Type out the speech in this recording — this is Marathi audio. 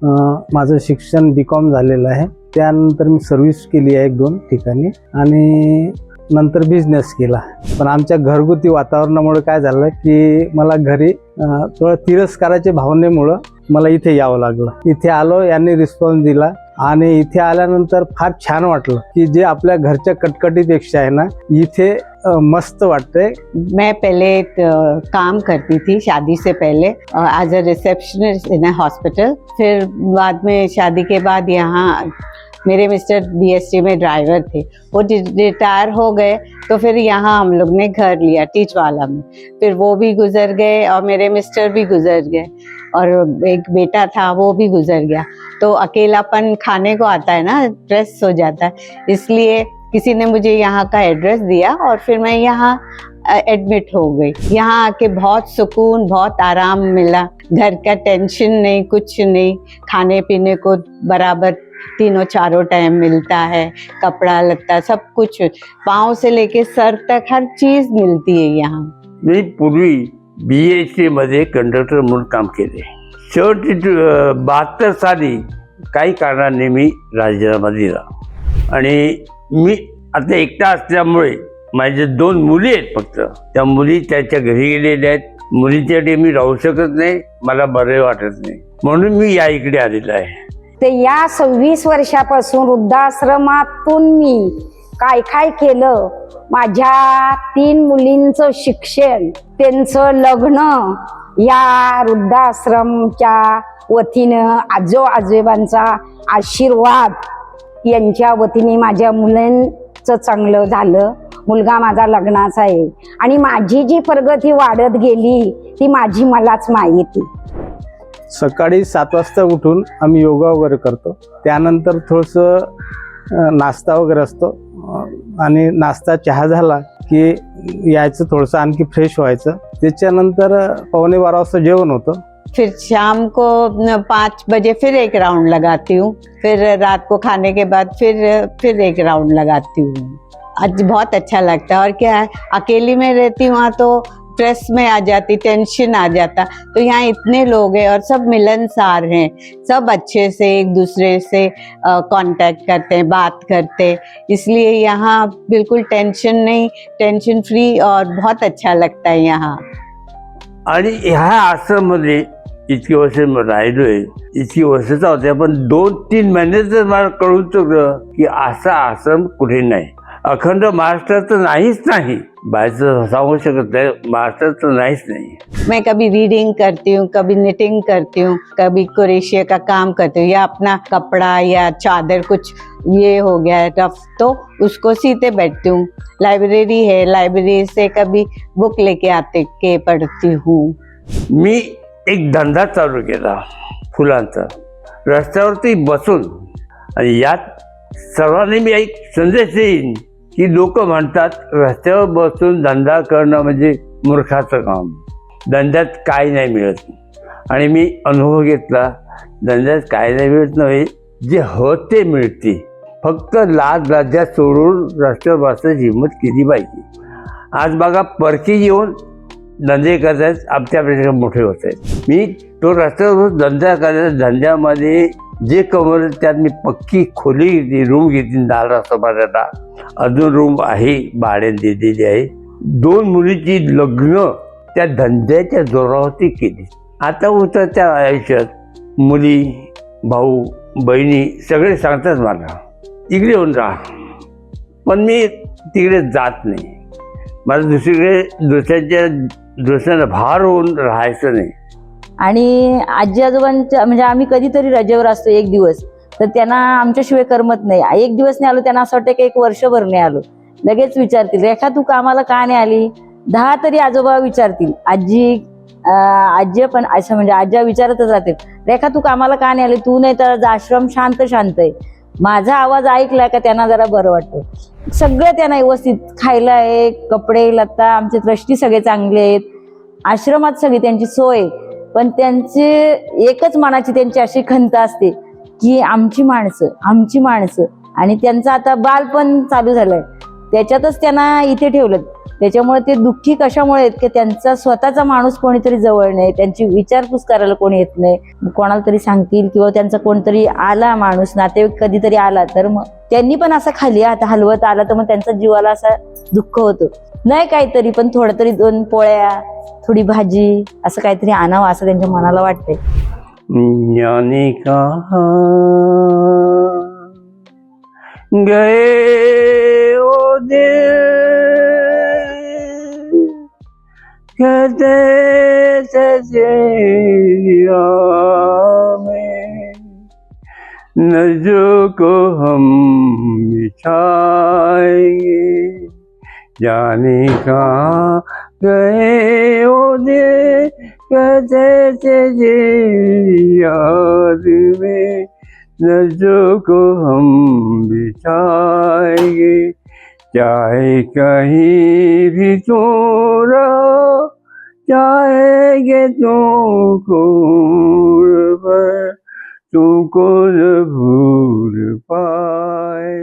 माझं शिक्षण B.Com झालेलं आहे. त्यानंतर मी सर्व्हिस केली आहे 1-2 ठिकाणी आणि नंतर बिझनेस केला. पण आमच्या घरगुती वातावरणामुळे काय झालं की मला घरी थोडं तिरस्काराच्या भावनेमुळं मला इथे यावं लागलं. इथे आलो, यांनी रिस्पॉन्स दिला आणि इथे आल्यानंतर फार छान वाटलं की जे आपल्या घरच्या कटकटीपेक्षा आहे ना, इथे मस्त वाटतंय. मैं पहले काम करती थी शादी से पहले as a receptionist in a hospital. फिर बाद में शादी के बाद यहाँ मेरे मिस्टर BST में ड्राइवर थे, वो रिटायर हो गए तो फिर यहाँ हम लोग ने घर लिया टीचवाला में. फिर वो भी गुजर गए और मेरे मिस्टर भी गुजर गए और एक बेटा था वो भी गुजर गया. तो अकेलापन खाने को आता है ना, स्ट्रेस हो जाता है, इसलिए किसी ने मुझे यहाँ का एड्रेस दिया और फिर मैं यहाँ एडमिट हो गई. यहाँ आके बहुत सुकून, बहुत आराम मिला. घर का टेंशन नहीं, कुछ नहीं. खाने पीने को बराबर 3-4 टाइम मिलता है. कपड़ा लत्ता सब कुछ, पाँव से लेके सर तक हर चीज मिलती है यहाँ. मी पूर्वी BHT मध्ये कंडक्टर म्हणून काम केले. शेवटी 72 साली काही कारणाने मी राजीनामा दिला आणि मी आता एकटा असल्यामुळे माझे 2 मुली आहेत फक्त. त्या मुली त्याच्या घरी गेलेल्या आहेत. मुलीच्यासाठी मी राहू शकत नाही, मला बरे वाटत नाही, म्हणून मी या इकडे आलेलो आहे. ते या 26 वर्षापासून वृद्धाश्रमातून मी काय काय केलं. माझ्या 3 मुलींचं शिक्षण, त्यांचं लग्न या वृद्धाश्रमच्या वतीनं, आजोबांचा आशीर्वाद यांच्या वतीने माझ्या मुलांचं चांगलं झालं. मुलगा माझा लग्नाचा आहे आणि माझी जी प्रगती वाढत गेली ती माझी मलाच माहिती. सकाळी 7 वाजता उठून आम्ही योगा वगैरे करतो. त्यानंतर थोडंसं नाश्ता वगैरे असतो आणि नाश्ता चहा झाला की यायचं, थोडंसं आणखी फ्रेश व्हायचं. त्याच्यानंतर 11:15 वाजता जेवण होतं. फिर शाम को 5 बजे फिर एक राउंड लगाती हूँ. फिर रात को खाने के बाद फिर एक राउंड लगाती हूँ. आज बहुत अच्छा लगता है. और क्या है, अकेली में रहती हूँ तो स्ट्रेस में आ जाती, टेंशन आ जाता. तो यहाँ इतने लोग हैं और सब मिलनसार हैं, सब अच्छे से एक दूसरे से कांटेक्ट करते हैं, बात करते हैं. इसलिए यहाँ बिल्कुल टेंशन नहीं, टेंशन फ्री और बहुत अच्छा लगता है यहाँ. आणि ह्या आश्रममध्ये इतकी वर्ष राहिलोय, इतकी वर्षाचा होते, पण 2-3 महिन्यात मला कळून चुकलं की असा आश्रम कुठे नाही. अखंड महाराष्ट्रात तर नाहीच नाही, बाहेरचं सांगू शकत नाही, महाराष्ट्रात तर नाहीच नाही. मैं कभी रीडिंग करती हूँ, कभी निटिंग करती हूँ, कभी क्रोशिया का काम करती हूँ, या अपना कपड़ा या चादर कुछ ये हो गया है रफ तो उसको सीते बैठती हूँ. लाइब्रेरी है, लाइब्रेरी से कभी बुक लेके आते के पढ़ती हूँ. मी एक धंदा चालू केला फुलांचा, रस्त्यावरती बसून. आणि यात सर्वांनी मी एक संदेश देईन की लोक म्हणतात रस्त्यावर बसून धंदा करणं म्हणजे मूर्खाचं काम, धंद्यात काय नाही मिळत. आणि मी अनुभव घेतला, धंद्यात काय नाही मिळत नव्हे, जे होत ते मिळते. फक्त लाज लज्जा सोडून रस्त्यावर बसायची हिंमत केली पाहिजे. आज बघा परकी येऊन धंदे करतायत, आमच्यापेक्षा मोठे होत आहेत. मी तो रस्त्यावर धंदा करायचा, धंद्यामध्ये जे कमवलं त्यात मी पक्की खोली घेतली, रूम घेतली नाला समाजाला. अजून रूम आहे भाड्याने दिलेली आहे. 2 मुलीची लग्न त्या धंद्याच्या जोरावरती केली. आता उतरत्या आयुष्यात मुली, भाऊ, बहिणी सगळे सांगतात मला इकडे येऊन राहा, पण मी तिकडे जात नाही. मला दुसऱ्याच्या दुसऱ्याला भार होऊन राहायचं नाही. आणि आजी आजोबांच्या म्हणजे आम्ही कधीतरी रजेवर असतो 1 दिवस, तर त्यांना आमच्याशिवाय करमत नाही. 1 दिवस नाही आलो त्यांना असं वाटतं की 1 वर्षभर नाही आलो. लगेच विचारतील, रेखा तू कामाला का नाही आली. 10 तरी आजोबा विचारतील. आजी पण असं म्हणजे आजी विचारतच राहतील, रेखा तू कामाला का नाही आली, तू नाही तर आश्रम शांत शांत आहे. माझा आवाज ऐकला का त्यांना जरा बरं वाटतं. सगळं त्यांना व्यवस्थित खायला आहे, कपडे लत्ता, आमचे ट्रस्टी सगळे चांगले आहेत, आश्रमात सगळी त्यांची सोय. पण त्यांचे एकच मनाची त्यांची अशी खंत असते की आमची माणसं. आणि त्यांचं आता बालपण चालू झालंय. त्याच्यातच त्यांना इथे ठेवलं. त्याच्यामुळे ते दुःखी कशामुळे आहेत की त्यांचा स्वतःचा माणूस कोणीतरी जवळ नाही, त्यांची विचारपूस करायला कोणी येत नाही. कोणाला तरी सांगतील किंवा त्यांचा कोणतरी आला माणूस नातेवाईक कधीतरी आला तर मग त्यांनी पण असं खाली आता हलवत आला तर मग त्यांचा जीवाला असा दुःख होतं. नाही काहीतरी पण थोडं तरी 2 पोळ्या थोडी भाजी असं काहीतरी आणावं असं त्यांच्या मनाला वाटतंय. यानी कहा गए ओ दिल कहते सजिया में नजरों को हम बिछाएंगे जाने कहाँ गए ओ दिल कहते थे याद में नजरों को हम बिछाएंगे चाहे कहीं भी तो रहो चाहेंगे तुमको पर तुमको न भूल पाए.